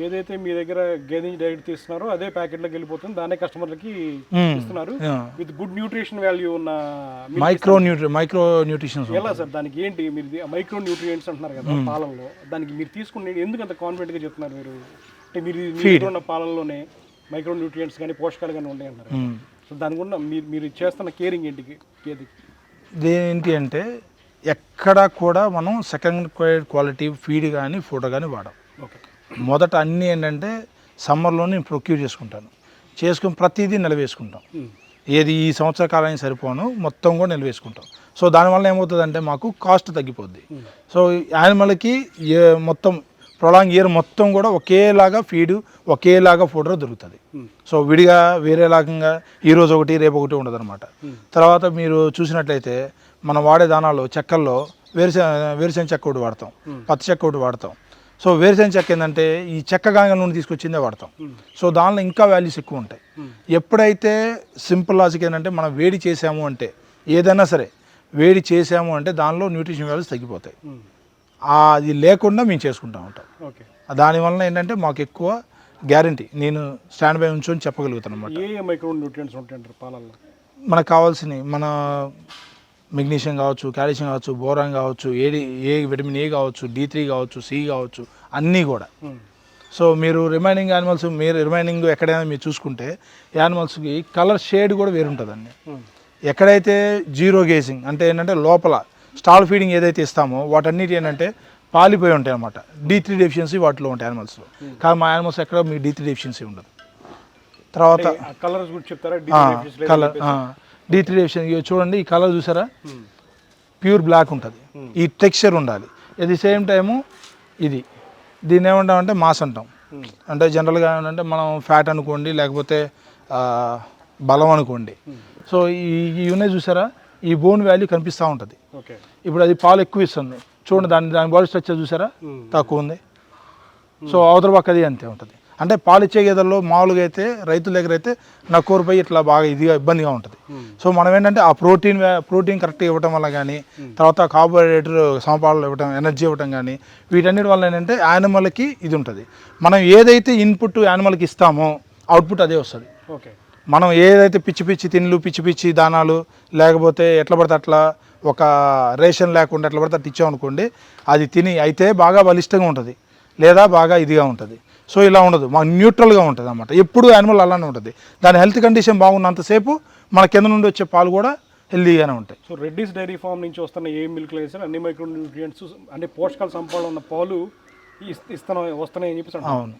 ఏదైతే మీ దగ్గర గేదె నుంచి డైరెక్ట్ తీస్తున్నారో అదే ప్యాకెట్లోకి వెళ్ళిపోతుంది, దాన్నే కస్టమర్లకి ఇస్తున్నారు విత్ గుడ్ న్యూట్రిషన్ వాల్యూ ఉన్న మైక్రో న్యూట్రిషన్స్. ఎలా సార్ దానికి ఏంటి మీరు మైక్రో న్యూట్రియంట్స్ అంటున్నారు కదా పాలల్లో, దానికి మీరు తీసుకునే ఎందుకు అంత కాన్ఫిడెంట్గా చెప్తున్నారు మీరు? అంటే మీరు ఉన్న పాలల్లోనే మైక్రో న్యూట్రియంట్స్ కానీ పోషకాలు కానీ ఉన్నాయి అంటారు. సో దాని గురించి మీరు చేస్తున్న కేరింగ్ ఏంటి గేదెకి? ఏంటి అంటే ఎక్కడ కూడా మనం సెకండ్ క్వాలిటీ ఫీడ్ కానీ ఫుడ్ కానీ వాడం. ఓకే. మొదట అన్నీ ఏంటంటే సమ్మర్లో నేను ప్రొక్యూర్ చేసుకుని ప్రతిదీ నిలవేసుకుంటాం. ఏది ఈ సంవత్సర కాలానికి సరిపోను మొత్తం కూడా నిలవేసుకుంటాం. సో దానివల్ల ఏమవుతుందంటే మాకు కాస్ట్ తగ్గిపోద్ది. సో యానిమల్కి మొత్తం ప్రొలాంగ్ ఇయర్ మొత్తం కూడా ఒకేలాగా ఫీడు ఒకేలాగా ఫుడ్ దొరుకుతుంది. సో విడిగా వేరేలాగా ఈరోజు ఒకటి రేపు ఒకటి ఉండదు అనమాట. తర్వాత మీరు చూసినట్లయితే మనం వాడే దానాల్లో చెక్కల్లో వేరుశెనగ చెక్క ఒకటి వాడతాం, పత్తి చెక్క ఒకటి వాడతాం. సో వేరుశెనగ చెక్క ఏంటంటే ఈ చెక్క గాంగ నూనె తీసుకొచ్చిందే వాడతాం. సో దానిలో ఇంకా వాల్యూస్ ఎక్కువ ఉంటాయి. ఎప్పుడైతే సింపుల్ లాజిక్ ఏంటంటే మనం వేడి చేసాము అంటే ఏదైనా సరే వేడి చేసాము అంటే దానిలో న్యూట్రిషన్ వాల్యూస్ తగ్గిపోతాయి. అది లేకుండా మేము చేసుకుంటూ ఉంటాం. ఓకే. దానివల్ల ఏంటంటే మాకు ఎక్కువ గ్యారంటీ నేను స్టాండ్ బై ఉంచుకొని చెప్పగలుగుతాను అనమాట. ఏ మైక్రో న్యూట్రియంట్స్ ఉంటాయంటారు పాలల్లో? మనకు కావాల్సినవి మన మెగ్నీషియం కావచ్చు, కాల్షియం కావచ్చు, బోరాన్ కావచ్చు, విటమిన్ ఏ కావచ్చు, D3 కావచ్చు, C కావచ్చు, అన్నీ కూడా. సో మీరు రిమైనింగ్ యానిమల్స్ ఎక్కడైనా మీరు చూసుకుంటే యానిమల్స్కి కలర్ షేడ్ కూడా వేరుంటుందండి. ఎక్కడైతే జీరో గేజింగ్ అంటే ఏంటంటే లోపల స్టాల్ ఫీడింగ్ ఏదైతే ఇస్తామో వాటన్నిటి ఏంటంటే పాలిపోయి ఉంటాయి అన్నమాట. D3 డెఫిషియన్సీ వాటిలో ఉంటాయి యానిమల్స్లో. కానీ మా యానిమల్స్ ఎక్కడ మీకు D3 డెఫిషియన్సీ ఉండదు. తర్వాత కలర్స్ గురించి చెప్తారా? కలర్ D3 డెఫిషియన్సీ చూడండి, ఈ కలర్ చూసారా ప్యూర్ బ్లాక్ ఉంటుంది. ఈ టెక్స్చర్ ఉండాలి. ఎట్ ది సేమ్ టైము దీన్ని ఏమంటామంటే మాస్ అంటాం. అంటే జనరల్గా ఏంటంటే మనం ఫ్యాట్ అనుకోండి లేకపోతే బలం అనుకోండి. సో ఈ ఉన్నాయి చూసారా, ఈ బోన్ వాల్యూ కనిపిస్తూ ఉంటుంది. ఇప్పుడు అది పాలు ఎక్కువ ఇస్తుంది చూడండి, దాని బాడీ స్ట్రక్చర్ చూసారా తక్కువ ఉంది. సో అవతల పక్క అది అంతే ఉంటుంది. అంటే పాలు ఇచ్చే గేదెల్లో మామూలుగా అయితే రైతుల దగ్గర అయితే నక్కూరుపై ఇట్లా బాగా ఇబ్బందిగా ఉంటుంది. సో మనం ఏంటంటే ఆ ప్రోటీన్ కరెక్ట్గా ఇవ్వటం వల్ల కానీ, తర్వాత కార్బోహైడ్రేట్ సమపాలలో ఇవ్వటం, ఎనర్జీ ఇవ్వటం కానీ, వీటన్నిటి వల్ల ఏంటంటే యానిమల్కి ఇది ఉంటుంది. మనం ఏదైతే ఇన్పుట్ యానిమల్కి ఇస్తామో అవుట్పుట్ అదే వస్తుంది. మనం ఏదైతే పిచ్చి తిండ్లు పిచ్చి దానాలు లేకపోతే ఎట్లా పడితే అట్లా ఒక రేషన్ లేకుండా ఎట్లా పడితే అట్లా ఇచ్చామనుకోండి, అది తిని అయితే బాగా బలిష్టంగా ఉంటుంది లేదా బాగా ఇదిగా ఉంటుంది. సో ఇలా ఉండదు, మాకు న్యూట్రల్గా ఉంటుంది అన్నమాట. ఎప్పుడు యానిమల్ అలానే ఉంటుంది. దాని హెల్త్ కండిషన్ బాగున్నంతసేపు మన కింద నుండి వచ్చే పాలు కూడా హెల్తీగానే ఉంటాయి. సో రెడ్డిస్ డైరీ ఫామ్ నుంచి వస్తున్న ఏ మిల్క్ లేదు సార్, అన్ని మైక్రో న్యూట్రియంట్స్ అంటే పోషకాల సంపద ఉన్న పాలు వస్తున్నాయని చెప్పేసి. అవును.